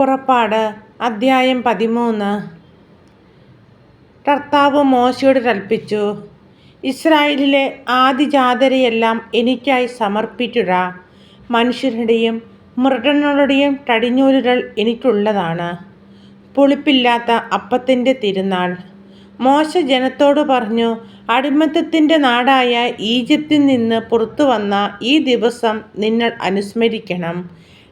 പുറപ്പാട് അദ്ധ്യായം 13. കർത്താവ് മോശയോട് കൽപ്പിച്ചു, ഇസ്രായേലിലെ ആദിജാതരെയെല്ലാം എനിക്കായി സമർപ്പിക്കുക. മനുഷ്യരുടെയും മൃഗങ്ങളുടെയും കടിഞ്ഞൂലുകൾ എനിക്കുള്ളതാണ്. പുളിപ്പില്ലാത്ത അപ്പത്തിൻ്റെ തിരുനാൾ. മോശ ജനത്തോട് പറഞ്ഞു, അടിമത്തത്തിൻ്റെ നാടായ ഈജിപ്തിൽ നിന്ന് പുറത്തു വന്ന ഈ ദിവസം നിങ്ങൾ അനുസ്മരിക്കണം.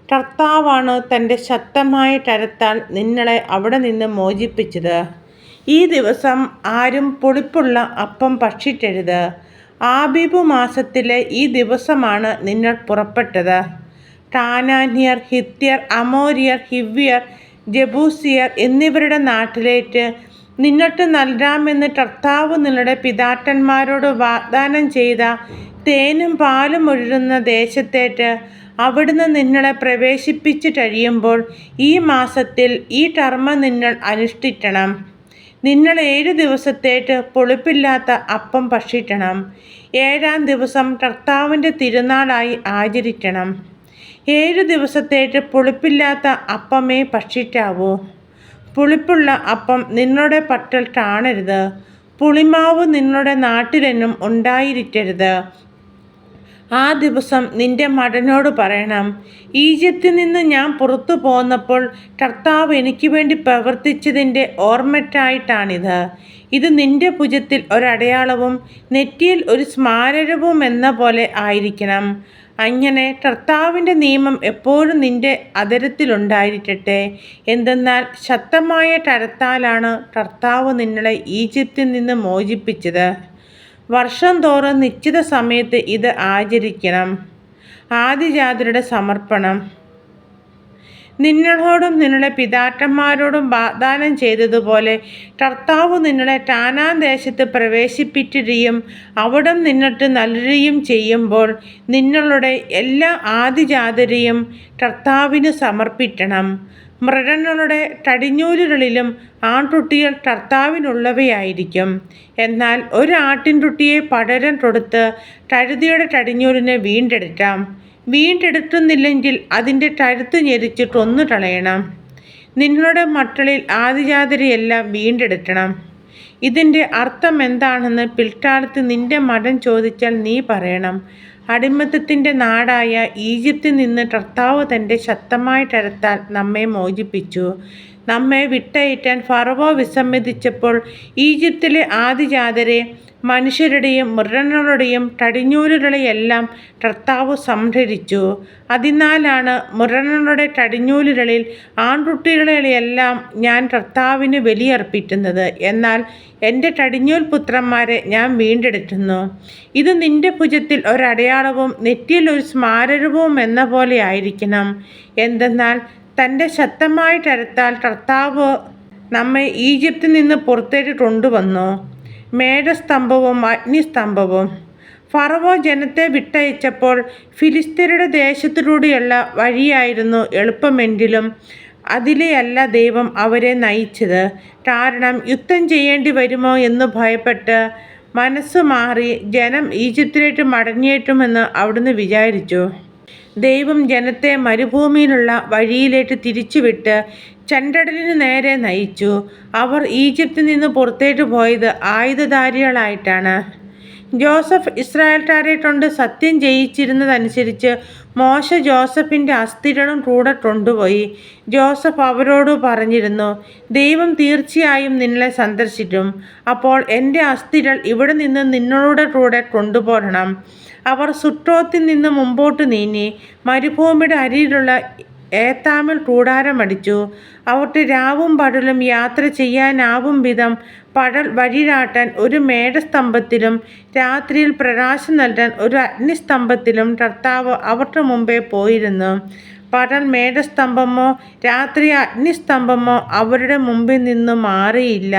കർത്താവാണ് തൻ്റെ ശക്തമായ കരത്താൽ നിങ്ങളെ അവിടെ നിന്ന് മോചിപ്പിച്ചത്. ഈ ദിവസം ആരും പുളിപ്പുള്ള അപ്പം ഭക്ഷിക്കരുത്. ആബീബ് മാസത്തിലെ ഈ ദിവസമാണ് നിങ്ങൾ പുറപ്പെട്ടത്. കാനാന്യർ, ഹിത്യർ, അമോര്യർ, ഹിവ്യർ, ജബൂസിയർ എന്നിവരുടെ നാട്ടിലേക്ക് നിങ്ങൾക്ക് നൽകാമെന്ന് കർത്താവ് നിങ്ങളുടെ പിതാക്കന്മാരോട് വാഗ്ദാനം ചെയ്ത തേനും പാലും ഒഴുകുന്ന ദേശത്തേക്ക് അവിടുന്ന് നിങ്ങളെ പ്രവേശിപ്പിച്ചു കഴിയുമ്പോൾ ഈ മാസത്തിൽ ഈ കർമ്മം നിങ്ങൾ അനുഷ്ഠിക്കണം. നിങ്ങൾ 7 ദിവസത്തേക്ക് പുളിപ്പില്ലാത്ത അപ്പം ഭക്ഷിക്കണം. 7-ാം ദിവസം കർത്താവിൻ്റെ തിരുനാളായി ആചരിക്കണം. 7 ദിവസത്തേക്ക് പുളിപ്പില്ലാത്ത അപ്പമേ ഭക്ഷിക്കാവൂ. പുളിപ്പുള്ള അപ്പം നിങ്ങളുടെ പക്കൽ കാണരുത്. പുളിമാവ് നിങ്ങളുടെ നാട്ടിലെങ്ങും ഉണ്ടായിരിക്കരുത്. ആ ദിവസം നിന്റെ മകനോട് പറയണം, ഈജിപ്തിൽ നിന്ന് ഞാൻ പുറത്തു പോന്നപ്പോൾ കർത്താവ് എനിക്ക് വേണ്ടി പ്രവർത്തിച്ചതിൻ്റെ ഓർമ്മയ്ക്കായിട്ടാണിത്. ഇത് നിന്റെ ഭുജത്തിൽ ഒരടയാളവും നെറ്റിയിൽ ഒരു സ്മാരകവും എന്ന പോലെ ആയിരിക്കണം. അങ്ങനെ കർത്താവിൻ്റെ നിയമം എപ്പോഴും നിന്റെ അധരത്തിലുണ്ടായിരിക്കട്ടെ. എന്തെന്നാൽ ശക്തമായ കരത്താലാണ് കർത്താവ് നിങ്ങളെ ഈജിപ്തിൽ നിന്ന് മോചിപ്പിച്ചത്. വർഷം തോറും നിശ്ചിത സമയത്ത് ഇത് ആചരിക്കണം. ആദിജാതരുടെ സമർപ്പണം. നിങ്ങളോടും നിങ്ങളുടെ പിതാക്കന്മാരോടും വാഗ്ദാനം ചെയ്തതുപോലെ കർത്താവ് നിങ്ങളെ കാനാൻ ദേശത്ത് പ്രവേശിപ്പിക്കുകയും അവിടെ നിങ്ങൾക്ക് നൽകുകയും ചെയ്യുമ്പോൾ നിങ്ങളുടെ എല്ലാ ആദിജാതരെയും കർത്താവിന് സമർപ്പിക്കണം. മൃഗങ്ങളുടെ കടിഞ്ഞൂലുകളിലും ആൺകുട്ടികൾ കർത്താവിനുള്ളവയായിരിക്കും. എന്നാൽ ഒരു ആട്ടിൻകുട്ടിയെ പകരം കൊടുത്ത് കഴുതയുടെ കടിഞ്ഞൂലിനെ വീണ്ടെടുക്കാം. വീണ്ടെടുക്കുന്നില്ലെങ്കിൽ അതിൻ്റെ കഴുത്ത് ഞെരിച്ച് കൊന്നു കളയണം. നിങ്ങളുടെ മക്കളിൽ ആദിജാതരെയെല്ലാം വീണ്ടെടുക്കണം. ഇതിൻ്റെ അർത്ഥം എന്താണെന്ന് പിൽക്കാലത്ത് നിന്റെ മകൻ ചോദിച്ചാൽ നീ പറയണം, അടിമത്തത്തിൻ്റെ നാടായ ഈജിപ്തിൽ നിന്ന് കർത്താവ് തൻ്റെ ശക്തമായ കരത്താൽ നമ്മെ മോചിപ്പിച്ചു. നമ്മെ വിട്ടയറ്റാൻ ഫറവോ വിസമ്മതിച്ചപ്പോൾ ഈജിപ്തിലെ ആദിജാതരെ, മനുഷ്യരുടെയും മൃഗങ്ങളുടെയും കടിഞ്ഞൂലുകളെയെല്ലാം കർത്താവ് സംഹരിച്ചു. അതിനാലാണ് മൃഗങ്ങളുടെ കടിഞ്ഞൂലുകളിൽ ആൺകുട്ടികളെയെല്ലാം ഞാൻ കർത്താവിന് ബലിയർപ്പിക്കുന്നത്. എന്നാൽ എൻ്റെ കടിഞ്ഞൂൽ പുത്രന്മാരെ ഞാൻ വീണ്ടെടുക്കുന്നു. ഇത് നിന്റെ ഭുജത്തിൽ ഒരടയാളവും നെറ്റിയിൽ ഒരു സ്മാരകവും എന്ന പോലെ ആയിരിക്കണം. എന്തെന്നാൽ തൻ്റെ ശക്തമായ കരത്താൽ കർത്താവ് നമ്മെ ഈജിപ്തിൽ നിന്ന് പുറത്തേക്ക് കൊണ്ടുവന്നു. മേഘസ്തംഭവും അഗ്നിസ്തംഭവും. ഫറവോ ജനത്തെ വിട്ടയച്ചപ്പോൾ ഫിലിസ്ത്യരുടെ ദേശത്തിലൂടെയുള്ള വഴിയായിരുന്നു എളുപ്പമെങ്കിലും അതിലെയല്ല ദൈവം അവരെ നയിച്ചത്. കാരണം യുദ്ധം ചെയ്യേണ്ടി വരുമോ എന്ന് ഭയപ്പെട്ട് മനസ്സ് മാറി ജനം ഈജിപ്തിലേക്ക് മടങ്ങിയേറ്റുമെന്ന് അവിടുന്ന് വിചാരിച്ചു. ദൈവം ജനത്തെ മരുഭൂമിയിലുള്ള വഴിയിലേക്ക് തിരിച്ചുവിട്ട് ചെങ്കടലിന് നേരെ നയിച്ചു. അവർ ഈജിപ്തിൽ നിന്ന് പുറത്തേക്ക് പോയത് ആയുധധാരികളായിട്ടാണ്. ജോസഫ് ഇസ്രായേൽക്കാരെ കൊണ്ട് സത്യം ചെയ്യിച്ചിരുന്നതനുസരിച്ച് മോശ ജോസഫിൻ്റെ അസ്ഥികളും കൂടെ കൊണ്ടുപോയി. ജോസഫ് അവരോട് പറഞ്ഞിരുന്നു, ദൈവം തീർച്ചയായും നിങ്ങളെ സന്ദർശിക്കും. അപ്പോൾ എൻ്റെ അസ്ഥികൾ ഇവിടെ നിന്ന് നിങ്ങളുടെ കൂടെ കൊണ്ടുപോകണം. അവർ സുക്കോത്തിൽ നിന്ന് മുമ്പോട്ട് നീങ്ങി മരുഭൂമിയുടെ അരിയിലുള്ള ഏത്താമിൽ കൂടാരമടിച്ചു. അവർക്ക് രാവും പകലും യാത്ര ചെയ്യാനാവും വിധം പകൽ വഴികാട്ടാൻ ഒരു മേഘസ്തംഭത്തിലും രാത്രിയിൽ പ്രകാശം നൽകാൻ ഒരു അഗ്നിസ്തംഭത്തിലും കർത്താവ് അവർക്ക് മുമ്പേ പോയിരുന്നു. പകൽ മേഘസ്തംഭമോ രാത്രി അഗ്നിസ്തംഭമോ അവരുടെ മുമ്പിൽ നിന്നു മാറിയില്ല.